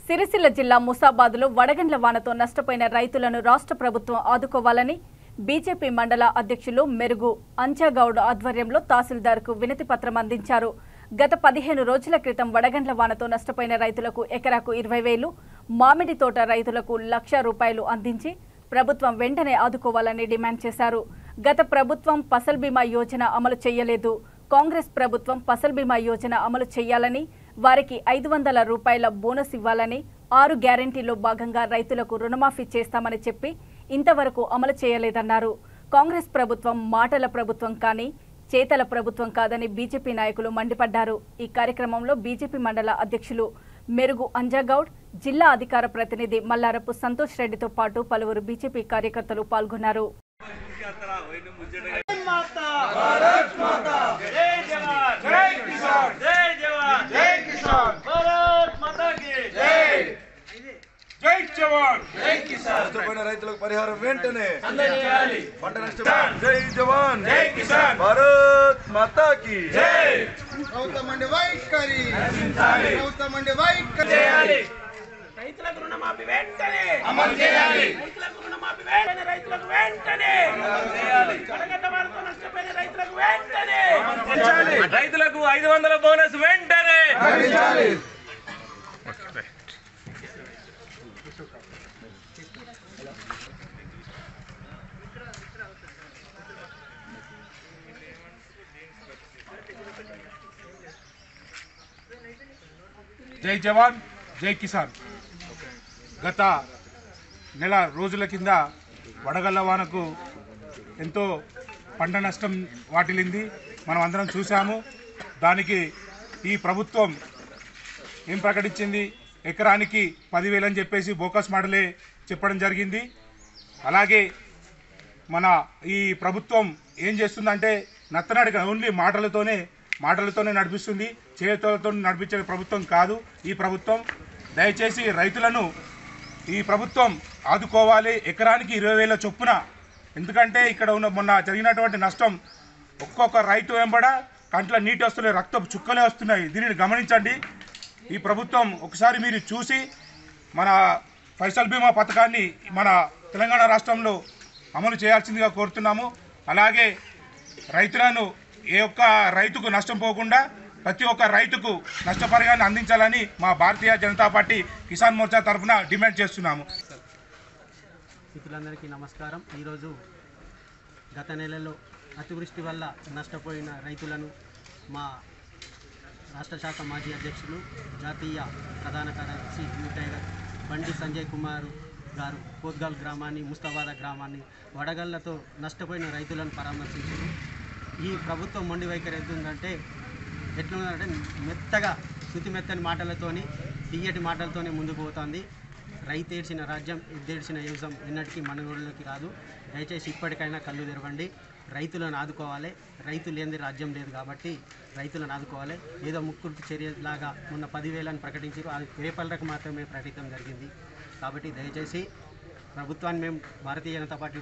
సిరిసిల్ల జిల్లా ముసాబాద్లో వడగండ్ల వానతో నష్టపోయిన రైతులను రాష్ట్ర ప్రభుత్వం ఆదుకోవాలని బీజేపీ మండల అధ్యక్షులు మెరుగు అంజాగౌడ్ ఆధ్వర్యంలో తహసీల్దార్కు వినతి పత్రం అందించారు. గత 15 రోజుల క్రితం వడగండ్ల వానతో నష్టపోయిన రైతులకు ఎకరాకు 20,000, మామిడి తోట రైతులకు ₹1,00,000 అందించి ప్రభుత్వం వెంటనే ఆదుకోవాలని డిమాండ్ చేశారు. గత ప్రభుత్వం ఫసల్ బీమా యోజన అమలు చేయలేదు. కాంగ్రెస్ ప్రభుత్వం ఫసల్ బీమా యోజన అమలు చేయాలని, వారికి ₹500 బోనస్ ఇవ్వాలని, 6 గ్యారెంటీలో భాగంగా రైతులకు రుణమాఫీ చేస్తామని చెప్పి ఇంతవరకు అమలు చేయలేదన్నారు. కాంగ్రెస్ ప్రభుత్వం మాటల ప్రభుత్వం కానీ చేతల ప్రభుత్వం కాదని బీజేపీ నాయకులు మండిపడ్డారు. ఈ కార్యక్రమంలో బీజేపీ మండల అధ్యక్షులు మెరుగు అంజాగౌడ్, జిల్లా అధికార ప్రతినిధి మల్లారపు సంతోష్ రెడ్డితో పాటు పలువురు బీజేపీ కార్యకర్తలు పాల్గొన్నారు. జై జవాన్ జై కిసాన్ నష్టపోయిన రైతులకు పరిహారం వెంటనే పంట నష్టం. జై జవాన్ జై కిసాన్ భారత్ మాతా కీ జై. ప్రభుత్వమండి వైఖరి ప్రభుత్వమండి వైఖరి చేయాలి. రైతులకు రుణమాఫీ వెంటనే అమలు చేయాలి. రైతులకు రుణమాఫీ వెంటనే రైతులకు వెంటనే అమలు చేయాలి. వడగండ్ల వానతో నష్టపోయిన రైతులకు వెంటనే రైతులకు 500 బోనస్ వెంటనే అందించాలి. జై జవాన్ జై కిసాన్. గత నెల రోజుల కింద వడగళ్ల వానకు ఎంతో పంట నష్టం వాటిల్లింది. మనం అందరం చూసాము. దానికి ఈ ప్రభుత్వం ఏం ప్రకటించింది? ఎకరానికి 10,000 అని చెప్పేసి బోకస్ మోడలే చెప్పడం జరిగింది. అలాగే మన ఈ ప్రభుత్వం ఏం చేస్తుందంటే నత్తనడక ఓన్లీ మాటలతోనే నడిపిస్తుంది. చేతులతో నడిపించే ప్రభుత్వం కాదు ఈ ప్రభుత్వం. దయచేసి రైతులను ఈ ప్రభుత్వం ఆదుకోవాలి. ఎకరానికి 20,000 చొప్పున. ఎందుకంటే ఇక్కడ మొన్న జరిగినటువంటి నష్టం ఒక్కొక్క రైతు వెంబడ కంట్లో నీటి వస్తున్నాయి, రక్తపు చుక్కలే వస్తున్నాయి. దీనిని గమనించండి. ఈ ప్రభుత్వం ఒకసారి మీరు చూసి మన ఫసల్ బీమా పథకాన్ని మన తెలంగాణ రాష్ట్రంలో అమలు చేయాల్సిందిగా కోరుతున్నాము. అలాగే రైతులను ఏ ఒక్క రైతుకు నష్టం పోకుండా ప్రతి ఒక్క రైతుకు నష్టపరిహారాన్ని అందించాలని మా భారతీయ జనతా పార్టీ కిసాన్ మోర్చా తరఫున డిమాండ్ చేస్తున్నాము. మిత్రులందరికీ నమస్కారం. ఈరోజు గత నెలలో అతివృష్టి వల్ల నష్టపోయిన రైతులను మా రాష్ట్ర శాఖ మాజీ అధ్యక్షులు, జాతీయ ప్రధాన కార్యదర్శి న్యూ టైగర్ బండి సంజయ్ కుమార్ గారు కోత్గాల్ గ్రామాన్ని, ముస్తాబాద్ గ్రామాన్ని వడగళ్లతో నష్టపోయిన రైతులను పరామర్శించారు. ఈ ప్రభుత్వం మొండి వైఖరి ఎదుందంటే ఎట్లుందంటే మెత్తగా శుతిమెత్తని మాటలతోని, తీయటి మాటలతోనే ముందుకు పోతుంది. రైతు ఏడ్చిన రాజ్యం, ఎద్దేడ్చిన యువసం ఎన్నటికీ మనుగోడులోకి రాదు. దయచేసి ఇప్పటికైనా కళ్ళు తెరవండి. రైతులను ఆదుకోవాలి. రైతు లేనిది రాజ్యం లేదు కాబట్టి రైతులను ఆదుకోవాలి. ఏదో ముక్కుడు చర్యలాగా మొన్న 10,000 ప్రకటించారు. అది పేపర్లకు మాత్రమే ప్రకటించడం జరిగింది. కాబట్టి దయచేసి ప్రభుత్వాన్ని మేము భారతీయ జనతా పార్టీ